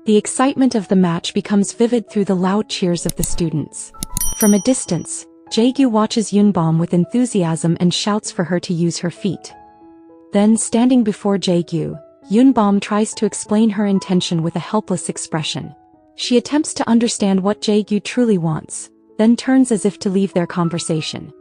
The excitement of the match becomes vivid through the loud cheers of the students. From a distance, Jae-gyu watches Yunbom with enthusiasm and shouts for her to use her feet. Then, standing before Jae-gyu, Yunbom tries to explain her intention with a helpless expression. She attempts to understand what Jae-gyu truly wants, then turns as if to leave their conversation.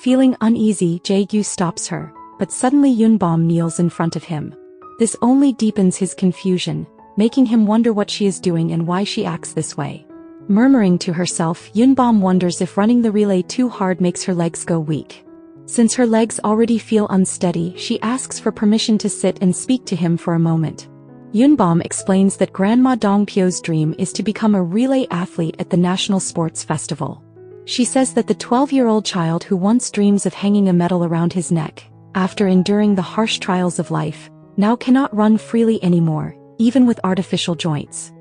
Feeling uneasy, Jae-gyu stops her, but suddenly Yunbom kneels in front of him. This only deepens his confusion, making him wonder what she is doing and why she acts this way. Murmuring to herself, Yunbom wonders if running the relay too hard makes her legs go weak. Since her legs already feel unsteady, she asks for permission to sit and speak to him for a moment. Yunbom explains that Grandma Dongpyo's dream is to become a relay athlete at the National Sports Festival. She says that the 12-year-old child who once dreams of hanging a medal around his neck, after enduring the harsh trials of life, now cannot run freely anymore, even with artificial joints.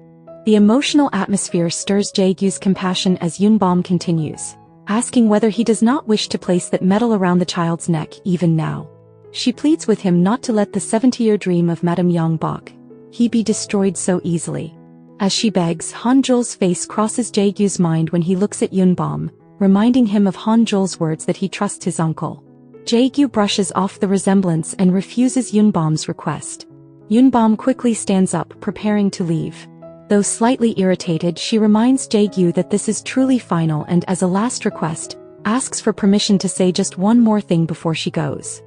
The emotional atmosphere stirs Jae-gyu's compassion as Yunbom continues, asking whether he does not wish to place that medal around the child's neck even now. She pleads with him not to let the 70-year dream of Madame Yongbok he be destroyed so easily. As she begs, Hanjul's face crosses Jae-gyu's mind when he looks at Yunbom, reminding him of Hanjul's words that he trusts his uncle. Jae-gyu brushes off the resemblance and refuses Yunbom's request. Yunbom quickly stands up, preparing to leave. Though slightly irritated, she reminds Jae-gyu that this is truly final and, as a last request, asks for permission to say just one more thing before she goes.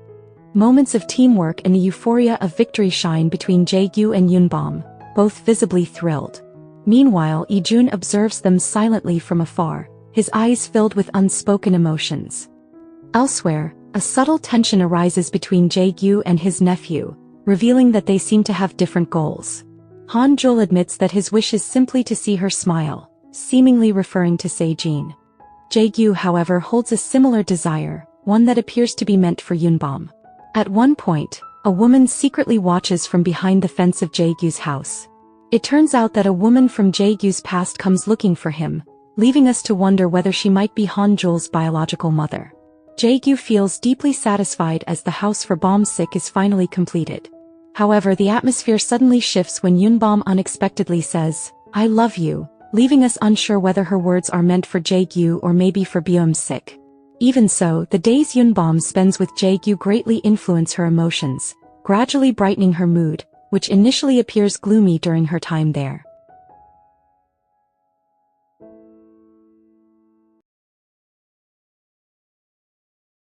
Moments of teamwork and the euphoria of victory shine between Jae-gyu and Yunbom, both visibly thrilled. Meanwhile, Ijun observes them silently from afar, his eyes filled with unspoken emotions. Elsewhere, a subtle tension arises between Jae-gyu and his nephew, revealing that they seem to have different goals. Hanjul admits that his wish is simply to see her smile, seemingly referring to Sejin. Jae-gyu, however, holds a similar desire, one that appears to be meant for Yunbom. At one point, a woman secretly watches from behind the fence of Jae-gyu's house. It turns out that a woman from Jae-gyu's past comes looking for him, leaving us to wonder whether she might be Hanjul's biological mother. Jae-gyu feels deeply satisfied as the house for Bomb-sik is finally completed. However, the atmosphere suddenly shifts when Yunbom unexpectedly says, "I love you," leaving us unsure whether her words are meant for Jae-gyu or maybe for Bomb-sik. Even so, the days Yunbom spends with Jae-gyu greatly influence her emotions, gradually brightening her mood, which initially appears gloomy during her time there.